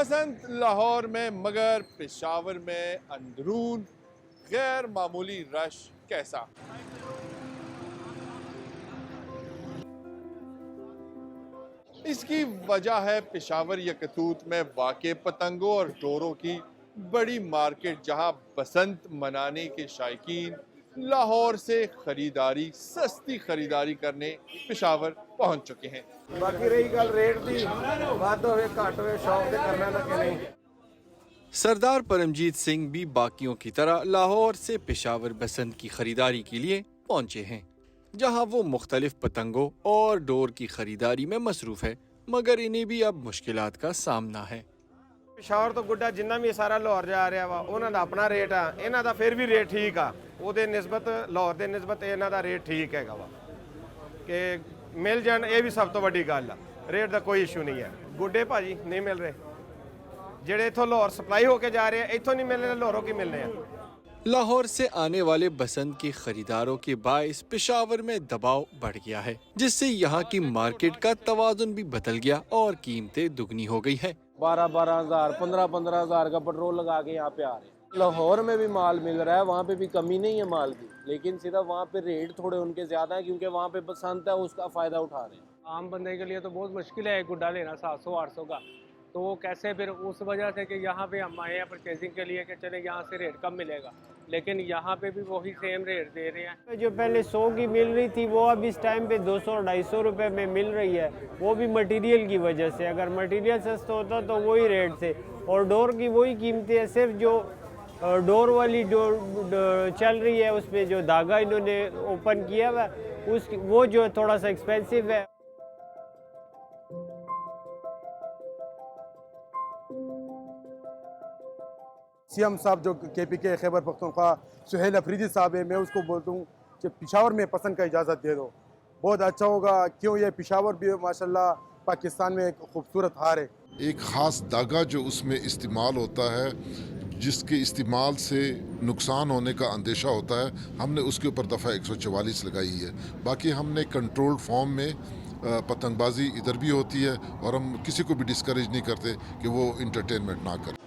बसंत लाहौर में, मगर पेशावर में अंदरून गैर मामूली रश कैसा? इसकी वजह है पेशावर यकतूत में वाक़े पतंगों और डोरों की बड़ी मार्केट, जहां बसंत मनाने के शायकीन लाहौर से खरीदारी, सस्ती खरीदारी करने पेशावर पहुंच चुके हैं। बाकी रही गल रेट की, वध होवे घट होवे, शौक ते करना ना कि नहीं। सरदार परमजीत सिंह भी बाकियों की तरह लाहौर से पेशावर बसंत की खरीदारी के लिए पहुंचे हैं, जहां वो मुख्तलिफ पतंगों और डोर की खरीदारी में मसरूफ है, मगर इन्हें भी अब मुश्किलात का सामना है। ਪਿਸ਼ਾਵਰ ਤੋਂ ਗੁੱਡਾ ਜਿੰਨਾ ਵੀ ਸਾਰਾ ਲਾਹੌਰ ਜਾ ਰਿਹਾ ਵਾ, ਉਹਨਾਂ ਦਾ ਆਪਣਾ ਰੇਟ ਆ, ਇਹਨਾਂ ਦਾ ਫਿਰ ਵੀ ਰੇਟ ਠੀਕ ਆ, ਉਹਦੇ ਨਿਸਬਤ ਲਾਹੌਰ ਦੇ ਨਿਸਬਤ ਇਹਨਾਂ ਦਾ ਰੇਟ ਠੀਕ ਹੈਗਾ ਵਾ ਕਿ ਮਿਲ ਜਾਣ, ਇਹ ਵੀ ਸਭ ਤੋਂ ਵੱਡੀ ਗੱਲ ਆ। ਰੇਟ ਦਾ ਕੋਈ ਇਸ਼ੂ ਨਹੀਂ ਹੈ। ਗੁੱਡੇ ਭਾਜੀ ਨਹੀਂ ਮਿਲ ਰਹੇ, ਜਿਹੜੇ ਇੱਥੋਂ ਲਾਹੌਰ ਸਪਲਾਈ ਹੋ ਕੇ ਜਾ ਰਹੇ ਆ, ਇੱਥੋਂ ਨਹੀਂ ਮਿਲ ਰਹੇ, ਲਾਹੌਰੋਂ ਕੀ ਮਿਲਨੇ ਆ। लाहौर से आने वाले बसंत के खरीदारों के बाइस पेशावर में दबाव बढ़ गया है, जिससे यहाँ की मार्केट का तवाजुन भी बदल गया और कीमतें दुगनी हो गई है। 12-12 हज़ार 15-15 हज़ार का पेट्रोल लगा के यहाँ पे आ रहे हैं। लाहौर में भी माल मिल रहा है, वहाँ पे भी कमी नहीं है माल की, लेकिन सिर्फ वहाँ पे रेट थोड़े उनके ज़्यादा है क्योंकि वहाँ पे बसंत है, उसका फ़ायदा उठा रहे हैं। आम बंदे के लिए तो बहुत मुश्किल है एक गुड्डा लेना 700-800 का, तो वो कैसे फिर उस वजह से कि यहाँ पे हम आए हैं परचेजिंग के लिए कि चले यहाँ से रेट कम मिलेगा, लेकिन यहाँ पे भी वही सेम रेट दे रहे हैं। जो पहले 100 की मिल रही थी वो अब इस टाइम पे 200-250 रुपए में मिल रही है, वो भी मटेरियल की वजह से। अगर मटेरियल सस्ता होता तो वही रेट से, और डोर की वही कीमतें हैं, सिर्फ जो डोर वाली डोर चल रही है उस पर जो धागा इन्होंने ओपन किया हुआ है, उस वो जो थोड़ा सा एक्सपेंसिव है। सीएम साहब जो KPK खैबर पख्तूनख्वा सुहेल अफरीदी साहब है, मैं उसको बोलता हूँ कि पेशावर में पसंद का इजाज़त दे दो, बहुत अच्छा होगा। क्यों, ये पेशावर भी माशाल्लाह पाकिस्तान में एक खूबसूरत हार है। एक ख़ास धागा जो उसमें इस्तेमाल होता है, जिसके इस्तेमाल से नुकसान होने का अंदेशा होता है, हमने उसके ऊपर दफ़ा 144 लगाई है। बाकी हमने कंट्रोल्ड फॉर्म में पतंगबाजी इधर भी होती है और हम किसी को भी डिस्करेज नहीं करते कि वो इंटरटेनमेंट ना करें।